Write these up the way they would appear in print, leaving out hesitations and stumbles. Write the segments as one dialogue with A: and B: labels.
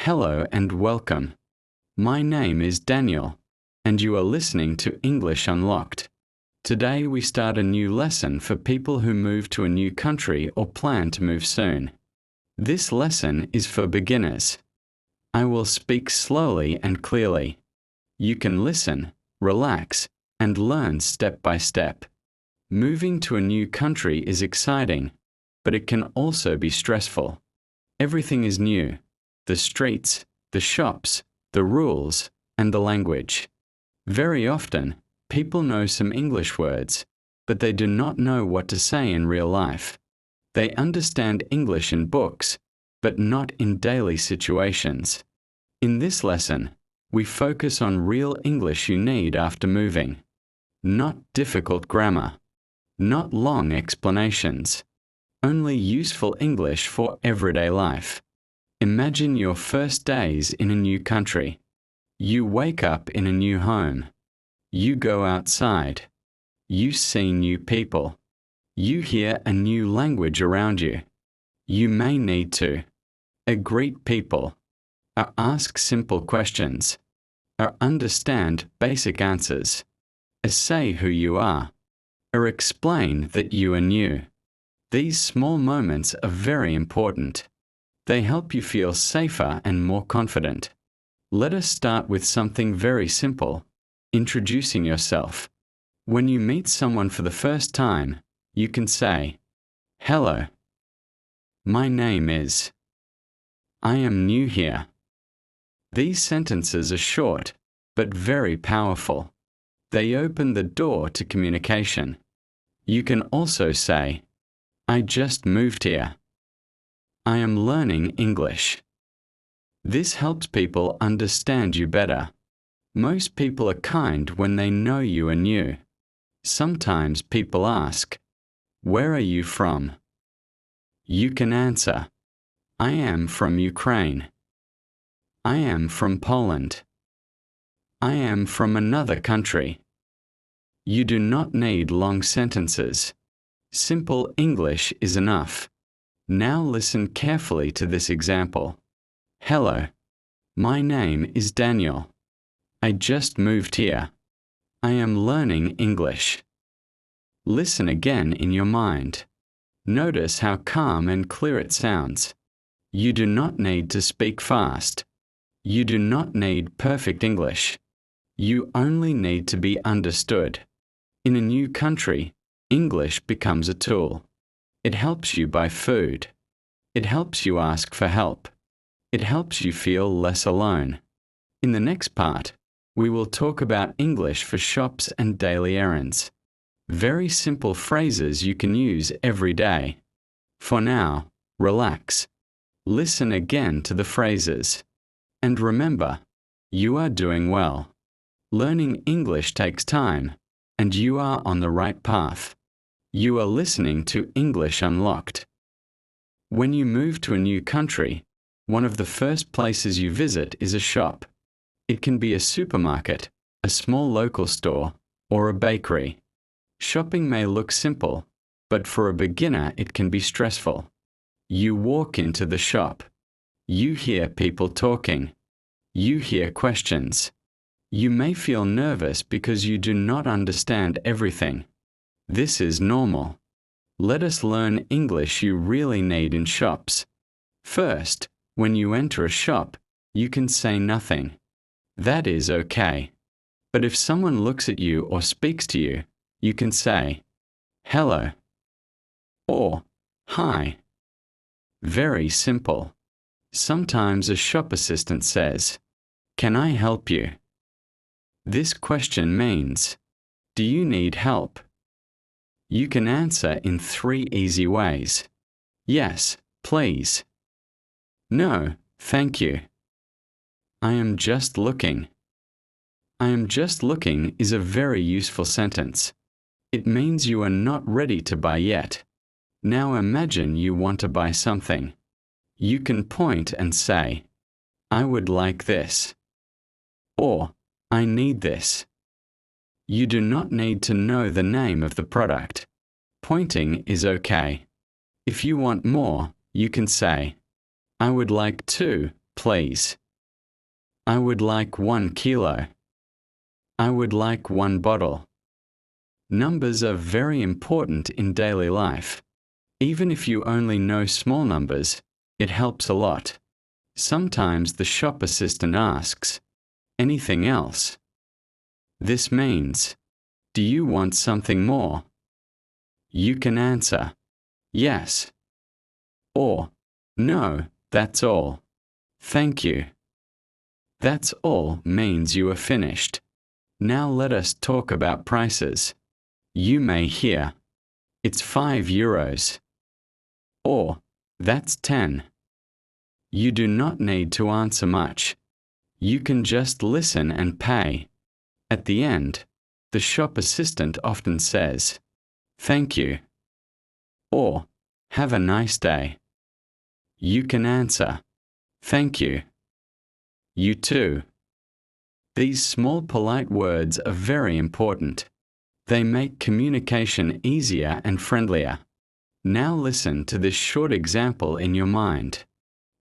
A: Hello and welcome. My name is Daniel, and you are listening to English Unlocked. Today we start a new lesson for people who move to a new country or plan to move soon. This lesson is for beginners. I will speak slowly and clearly. You can listen, relax, and learn step by step. Moving to a new country is exciting, but it can also be stressful. Everything is new. The streets, the shops, the rules, and the language. Very often, people know some English words, but they do not know what to say in real life. They understand English in books, but not in daily situations. In this lesson, we focus on real English you need after moving. Not difficult grammar. Not long explanations. Only useful English for everyday life. Imagine your first days in a new country. You wake up in a new home. You go outside. You see new people. You hear a new language around you. You may need to greet people, or ask simple questions, or understand basic answers, or say who you are, or explain that you are new. These small moments are very important. They help you feel safer and more confident. Let us start with something very simple, introducing yourself. When you meet someone for the first time, you can say, "Hello. My name is. I am new here." These sentences are short, but very powerful. They open the door to communication. You can also say, "I just moved here. I am learning English." This helps people understand you better. Most people are kind when they know you are new. Sometimes people ask, "Where are you from?" You can answer, "I am from Ukraine. I am from Poland. I am from another country." You do not need long sentences. Simple English is enough. Now listen carefully to this example. Hello. My name is Daniel. I just moved here. I am learning English. Listen again in your mind. Notice how calm and clear it sounds. You do not need to speak fast. You do not need perfect English. You only need to be understood. In a new country, English becomes a tool. It helps you buy food. It helps you ask for help. It helps you feel less alone. In the next part, we will talk about English for shops and daily errands. Very simple phrases you can use every day. For now, relax. Listen again to the phrases. And remember, you are doing well. Learning English takes time, and you are on the right path. You are listening to English Unlocked. When you move to a new country, one of the first places you visit is a shop. It can be a supermarket, a small local store, or a bakery. Shopping may look simple, but for a beginner it can be stressful. You walk into the shop. You hear people talking. You hear questions. You may feel nervous because you do not understand everything. This is normal. Let us learn English you really need in shops. First, when you enter a shop, you can say nothing. That is okay. But if someone looks at you or speaks to you, you can say, "Hello," or "Hi." Very simple. Sometimes a shop assistant says, "Can I help you?" This question means, "Do you need help?" You can answer in 3 easy ways. Yes, please. No, thank you. I am just looking. I am just looking is a very useful sentence. It means you are not ready to buy yet. Now imagine you want to buy something. You can point and say, "I would like this," or "I need this." You do not need to know the name of the product. Pointing is okay. If you want more, you can say, "I would like 2 please. I would like 1 kilo. I would like 1 bottle. Numbers are very important in daily life. Even if you only know small numbers, it helps a lot. Sometimes the shop assistant asks, "Anything else?" This means, "Do you want something more?" You can answer, "Yes," or "No, that's all. Thank you." That's all means you are finished. Now let us talk about prices. You may hear, "It's €5," or "That's 10." You do not need to answer much. You can just listen and pay. At the end, the shop assistant often says, "Thank you," or "Have a nice day." You can answer, "Thank you." You too. These small polite words are very important. They make communication easier and friendlier. Now listen to this short example in your mind.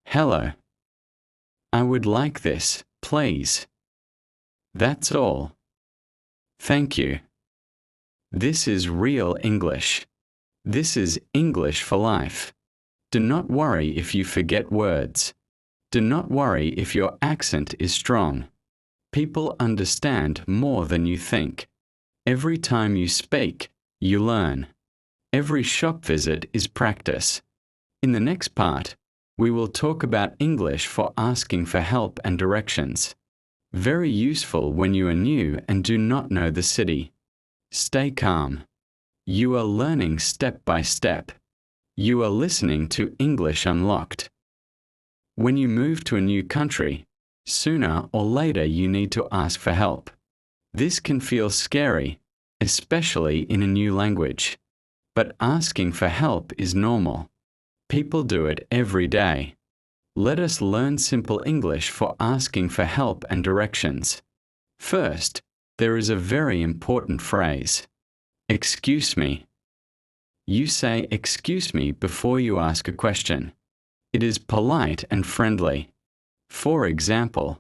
A: Hello. I would like this, please. That's all. Thank you. This is real English. This is English for life. Do not worry if you forget words. Do not worry if your accent is strong. People understand more than you think. Every time you speak, you learn. Every shop visit is practice. In the next part, we will talk about English for asking for help and directions. Very useful when you are new and do not know the city. Stay calm. You are learning step by step. You are listening to English Unlocked. When you move to a new country, sooner or later you need to ask for help. This can feel scary, especially in a new language. But asking for help is normal. People do it every day. Let us learn simple English for asking for help and directions. First, there is a very important phrase. Excuse me. You say excuse me before you ask a question. It is polite and friendly. For example,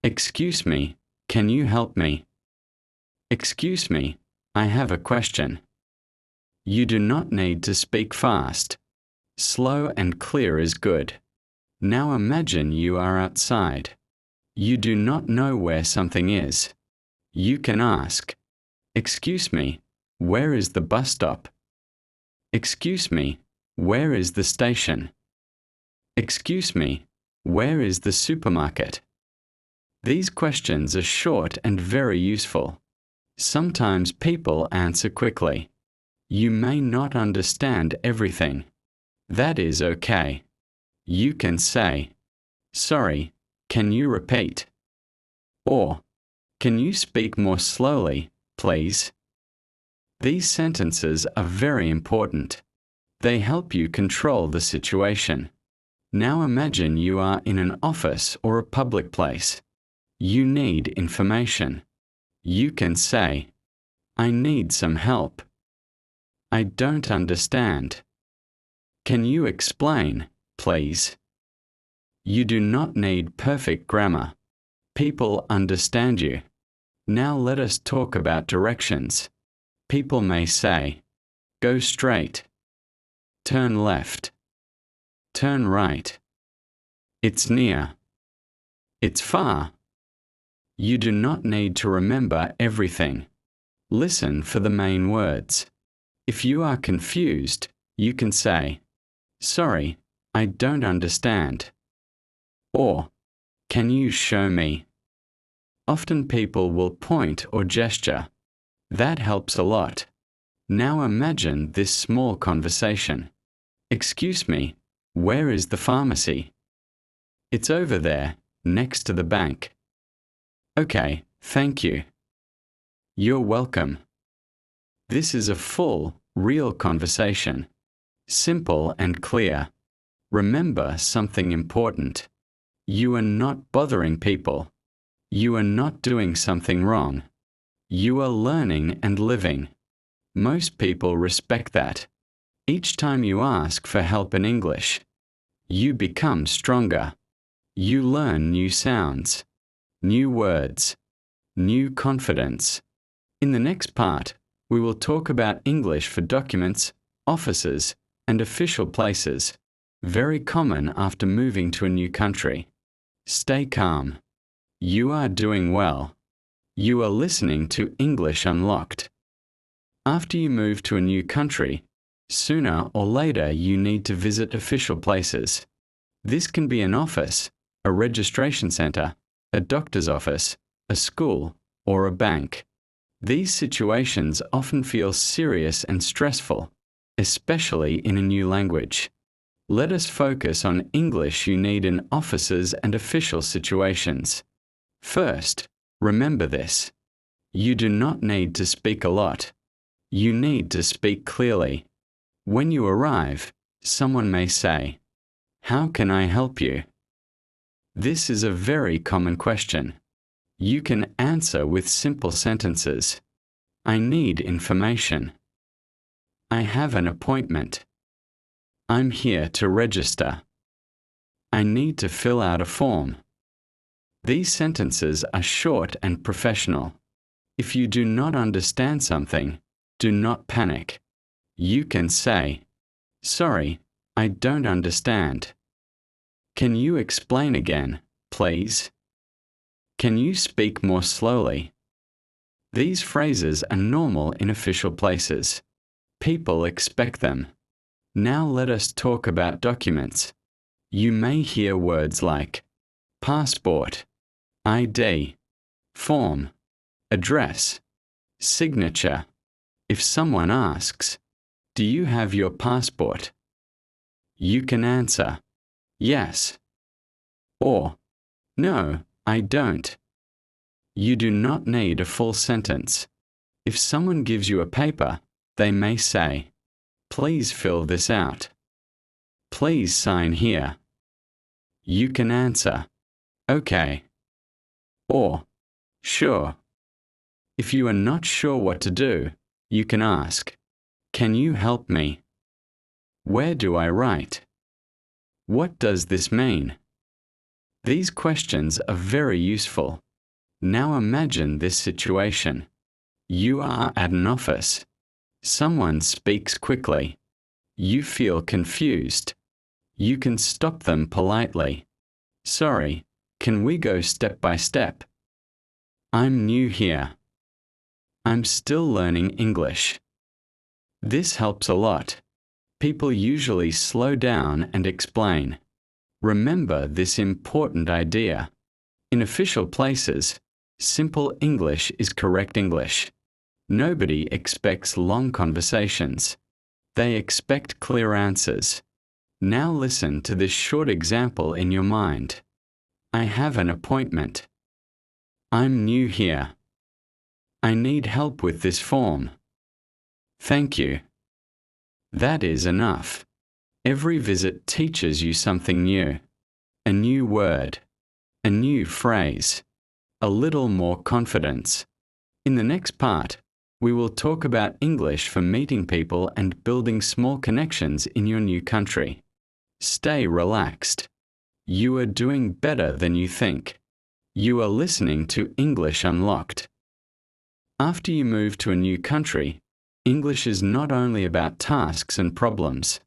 A: excuse me, can you help me? Excuse me, I have a question. You do not need to speak fast. Slow and clear is good. Now imagine you are outside. You do not know where something is. You can ask, "Excuse me, where is the bus stop?" "Excuse me, where is the station?" "Excuse me, where is the supermarket?" These questions are short and very useful. Sometimes people answer quickly. You may not understand everything. That is okay. You can say, "Sorry, can you repeat?" Or, "Can you speak more slowly, please?" These sentences are very important. They help you control the situation. Now imagine you are in an office or a public place. You need information. You can say, "I need some help." "I don't understand." "Can you explain, please?" You do not need perfect grammar. People understand you. Now let us talk about directions. People may say, "Go straight." "Turn left." "Turn right." "It's near." "It's far." You do not need to remember everything. Listen for the main words. If you are confused, you can say, "Sorry, I don't understand." Or, "Can you show me?" Often people will point or gesture. That helps a lot. Now imagine this small conversation. "Excuse me, where is the pharmacy?" "It's over there, next to the bank." "Okay, thank you." "You're welcome." This is a full, real conversation. Simple and clear. Remember something important. You are not bothering people. You are not doing something wrong. You are learning and living. Most people respect that. Each time you ask for help in English, you become stronger. You learn new sounds, new words, new confidence. In the next part, we will talk about English for documents, offices, and official places, very common after moving to a new country. Stay calm. You are doing well. You are listening to English Unlocked. After you move to a new country, sooner or later you need to visit official places. This can be an office, a registration centre, a doctor's office, a school, or a bank. These situations often feel serious and stressful, especially in a new language. Let us focus on English you need in offices and official situations. First, remember this. You do not need to speak a lot. You need to speak clearly. When you arrive, someone may say, "How can I help you?" This is a very common question. You can answer with simple sentences. I need information. I have an appointment. I'm here to register. I need to fill out a form. These sentences are short and professional. If you do not understand something, do not panic. You can say, "Sorry, I don't understand. Can you explain again, please? Can you speak more slowly?" These phrases are normal in official places. People expect them. Now let us talk about documents. You may hear words like passport, ID, form, address, signature. If someone asks, "Do you have your passport?" you can answer, "Yes," or "No, I don't." You do not need a full sentence. If someone gives you a paper, they may say, "Please fill this out. Please sign here." You can answer, "Okay," or "Sure." If you are not sure what to do, you can ask, "Can you help me? Where do I write? What does this mean?" These questions are very useful. Now imagine this situation. You are at an office. Someone speaks quickly. You feel confused. You can stop them politely. "Sorry, can we go step by step? I'm new here. I'm still learning English." This helps a lot. People usually slow down and explain. Remember this important idea. In official places, simple English is correct English. Nobody expects long conversations. They expect clear answers. Now listen to this short example in your mind. I have an appointment. I'm new here. I need help with this form. Thank you. That is enough. Every visit teaches you something new. A new word. A new phrase. A little more confidence. In the next part, we will talk about English for meeting people and building small connections in your new country. Stay relaxed. You are doing better than you think. You are listening to English Unlocked. After you move to a new country, English is not only about tasks and problems.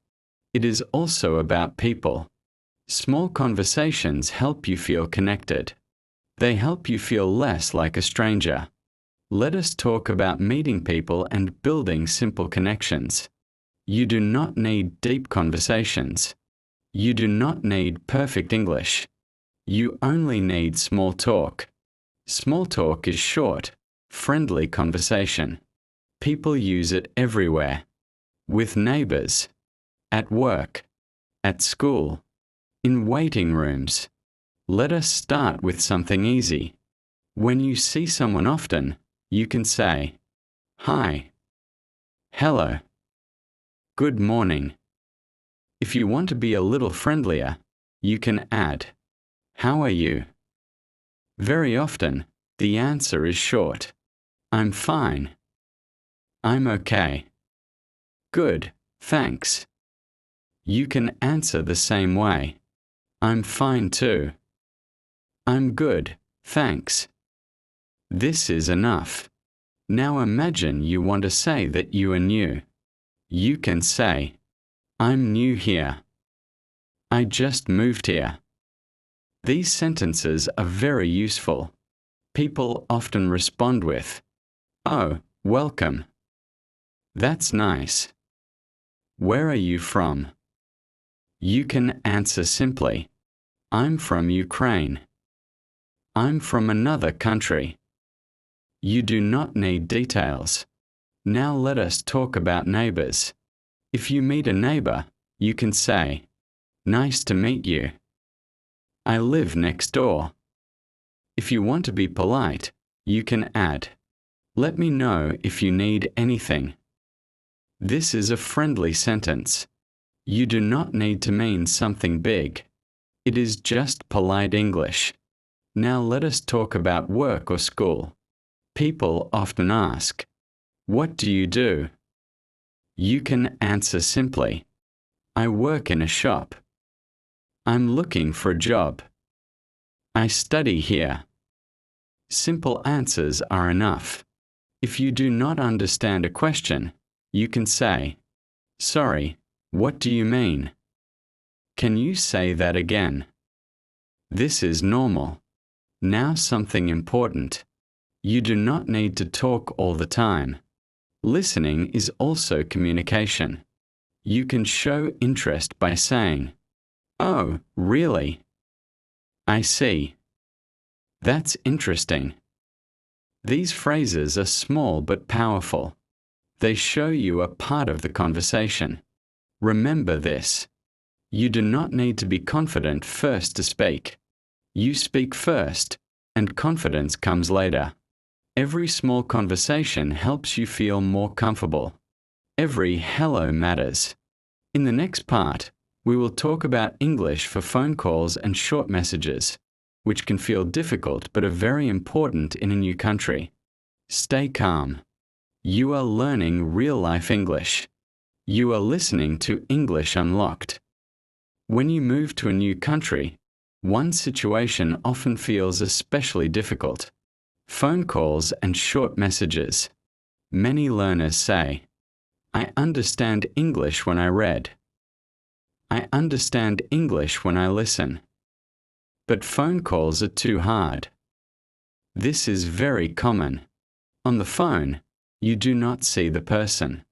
A: It is also about people. Small conversations help you feel connected. They help you feel less like a stranger. Let us talk about meeting people and building simple connections. You do not need deep conversations. You do not need perfect English. You only need small talk. Small talk is short, friendly conversation. People use it everywhere. With neighbors, at work, at school, in waiting rooms. Let us start with something easy. When you see someone often, you can say, "Hi," "Hello," "Good morning." If you want to be a little friendlier, you can add, "How are you?" Very often, the answer is short. "I'm fine." "I'm okay." "Good, thanks." You can answer the same way. "I'm fine too." I'm good, thanks. This is enough. Now imagine you want to say that you are new. You can say, I'm new here. I just moved here. These sentences are very useful. People often respond with, "Oh, welcome. That's nice. Where are you from?" You can answer simply, "I'm from Ukraine." "I'm from another country." You do not need details. Now let us talk about neighbors. If you meet a neighbor, you can say, "Nice to meet you. I live next door." If you want to be polite, you can add, "Let me know if you need anything." This is a friendly sentence. You do not need to mean something big. It is just polite English. Now let us talk about work or school. People often ask, "What do you do?" You can answer simply, "I work in a shop." "I'm looking for a job." "I study here." Simple answers are enough. If you do not understand a question, you can say, "Sorry, what do you mean? Can you say that again?" This is normal. Now something important. You do not need to talk all the time. Listening is also communication. You can show interest by saying, "Oh, really? I see. That's interesting." These phrases are small but powerful. They show you are part of the conversation. Remember this. You do not need to be confident first to speak. You speak first, and confidence comes later. Every small conversation helps you feel more comfortable. Every hello matters. In the next part, we will talk about English for phone calls and short messages, which can feel difficult but are very important in a new country. Stay calm. You are learning real-life English. You are listening to English Unlocked. When you move to a new country, one situation often feels especially difficult: phone calls and short messages. Many learners say, "I understand English when I read." "I understand English when I listen." But phone calls are too hard. This is very common. On the phone, you do not see the person.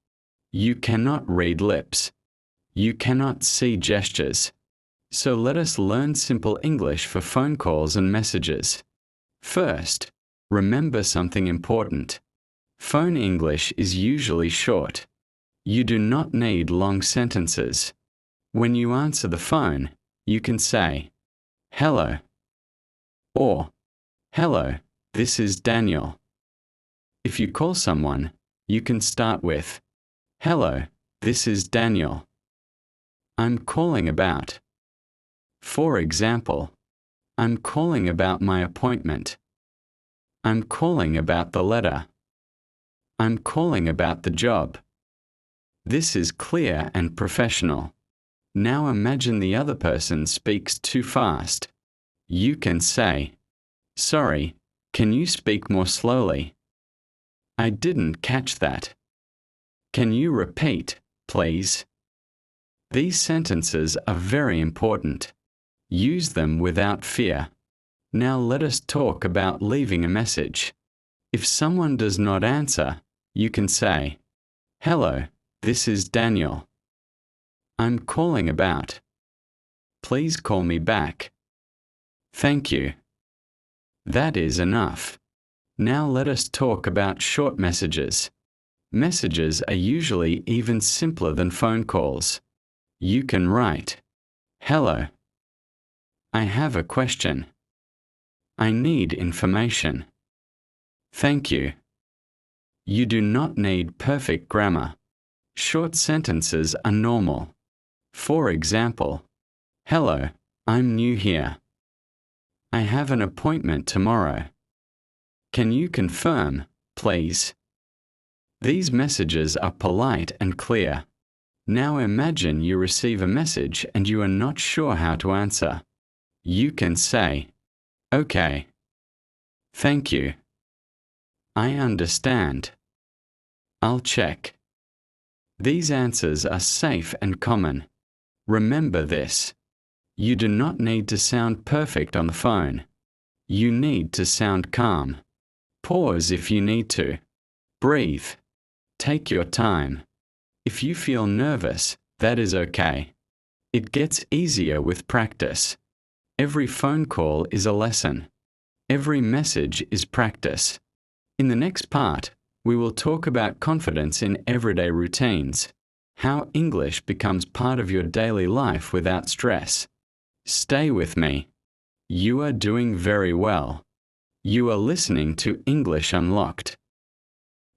A: You cannot read lips. You cannot see gestures. So let us learn simple English for phone calls and messages. First, remember something important. Phone English is usually short. You do not need long sentences. When you answer the phone, you can say, "Hello," or "Hello, this is Daniel." If you call someone, you can start with, "Hello, this is Daniel. I'm calling about." For example, "I'm calling about my appointment." "I'm calling about the letter." "I'm calling about the job." This is clear and professional. Now imagine the other person speaks too fast. You can say, "Sorry, can you speak more slowly? I didn't catch that. Can you repeat, please?" These sentences are very important. Use them without fear. Now let us talk about leaving a message. If someone does not answer, you can say, "Hello, this is Daniel. I'm calling about. Please call me back. Thank you." That is enough. Now let us talk about short messages. Messages are usually even simpler than phone calls. You can write, "Hello. I have a question. I need information. Thank you." You do not need perfect grammar. Short sentences are normal. For example, "Hello, I'm new here. I have an appointment tomorrow. Can you confirm, please?" These messages are polite and clear. Now imagine you receive a message and you are not sure how to answer. You can say, Okay. Thank you. I understand. I'll check. These answers are safe and common. Remember this. You do not need to sound perfect on the phone. You need to sound calm. Pause if you need to. Breathe. Take your time. If you feel nervous, that is okay. It gets easier with practice. Every phone call is a lesson. Every message is practice. In the next part, we will talk about confidence in everyday routines, how English becomes part of your daily life without stress. Stay with me. You are doing very well. You are listening to English Unlocked.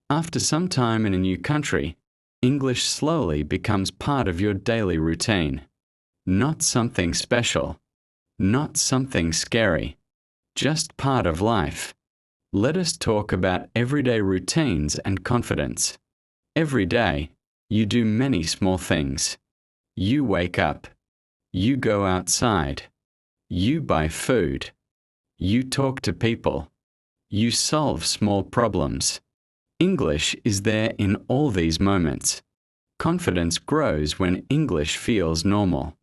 A: After some time in a new country, English slowly becomes part of your daily routine. Not something special. Not something scary. Just part of life. Let us talk about everyday routines and confidence. Every day, you do many small things. You wake up. You go outside. You buy food. You talk to people. You solve small problems. English is there in all these moments. Confidence grows when English feels normal.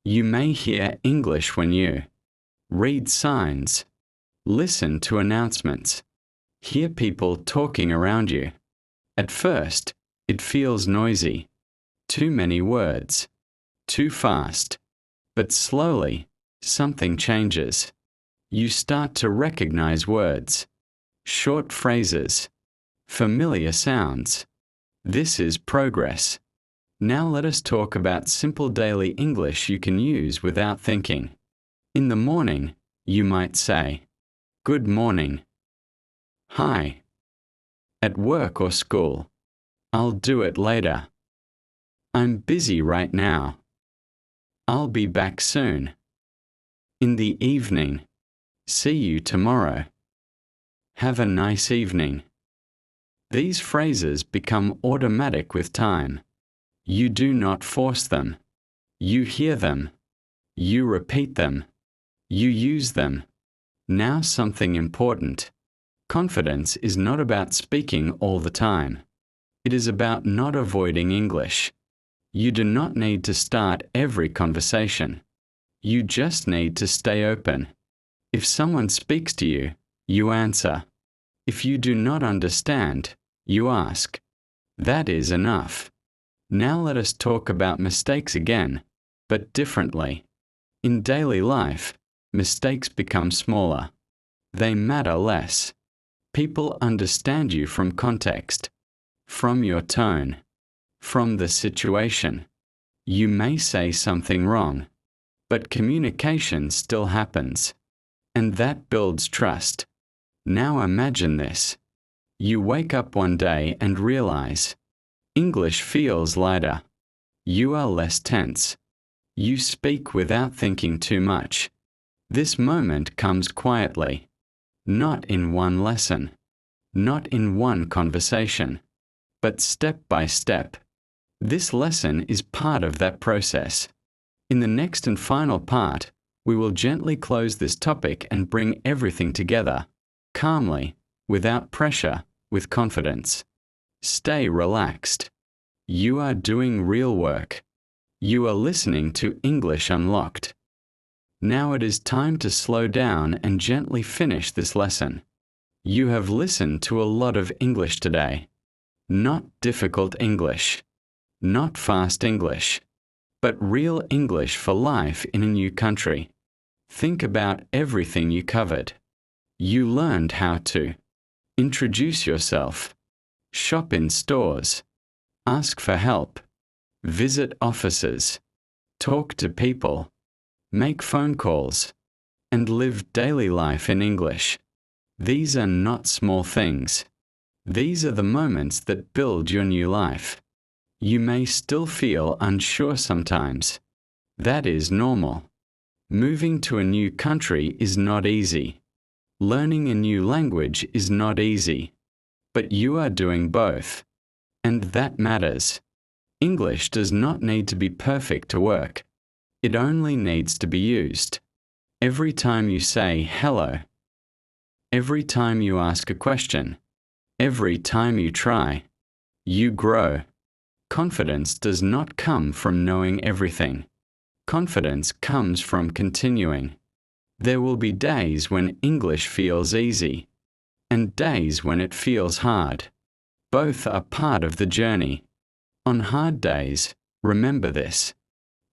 A: You may hear English when you read signs, listen to announcements, hear people talking around you. At first, it feels noisy, too many words, too fast. But slowly, something changes. You start to recognize words, short phrases, familiar sounds. This is progress. Now let us talk about simple daily English you can use without thinking. In the morning, you might say, "Good morning." "Hi." At work or school, "I'll do it later." "I'm busy right now." "I'll be back soon." In the evening, "See you tomorrow." "Have a nice evening." These phrases become automatic with time. You do not force them. You hear them. You repeat them. You use them. Now something important. Confidence is not about speaking all the time. It is about not avoiding English. You do not need to start every conversation. You just need to stay open. If someone speaks to you, you answer. If you do not understand, you ask. That is enough. Now let us talk about mistakes again, but differently. In daily life, mistakes become smaller. They matter less. People understand you from context, from your tone, from the situation. You may say something wrong, but communication still happens, and that builds trust. Now imagine this. You wake up one day and realize English feels lighter. You are less tense. You speak without thinking too much. This moment comes quietly. Not in one lesson. Not in one conversation. But step by step. This lesson is part of that process. In the next and final part, we will gently close this topic and bring everything together. Calmly, without pressure, with confidence. Stay relaxed. You are doing real work. You are listening to English Unlocked. Now it is time to slow down and gently finish this lesson. You have listened to a lot of English today. Not difficult English. Not fast English. But real English for life in a new country. Think about everything you covered. You learned how to introduce yourself, shop in stores, ask for help, visit offices, talk to people, make phone calls, and live daily life in English. These are not small things. These are the moments that build your new life. You may still feel unsure sometimes. That is normal. Moving to a new country is not easy. Learning a new language is not easy. But you are doing both. And that matters. English does not need to be perfect to work. It only needs to be used. Every time you say hello. Every time you ask a question. Every time you try. You grow. Confidence does not come from knowing everything. Confidence comes from continuing. There will be days when English feels easy, and days when it feels hard. Both are part of the journey. On hard days, remember this.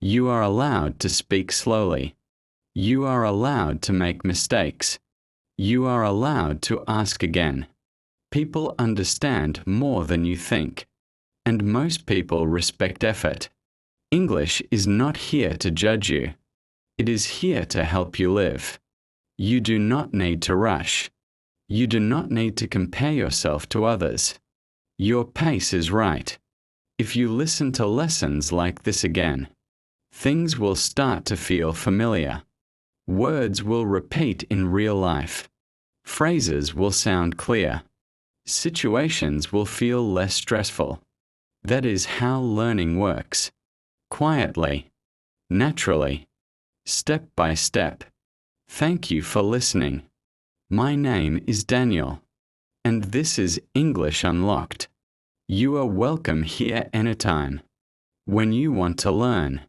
A: You are allowed to speak slowly. You are allowed to make mistakes. You are allowed to ask again. People understand more than you think, and most people respect effort. English is not here to judge you. It is here to help you live. You do not need to rush. You do not need to compare yourself to others. Your pace is right. If you listen to lessons like this again, things will start to feel familiar. Words will repeat in real life. Phrases will sound clear. Situations will feel less stressful. That is how learning works. Quietly, naturally, step by step. Thank you for listening. My name is Daniel, and this is English Unlocked. You are welcome here anytime. When you want to learn,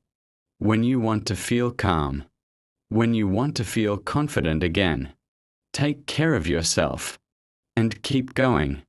A: when you want to feel calm, when you want to feel confident again, take care of yourself and keep going.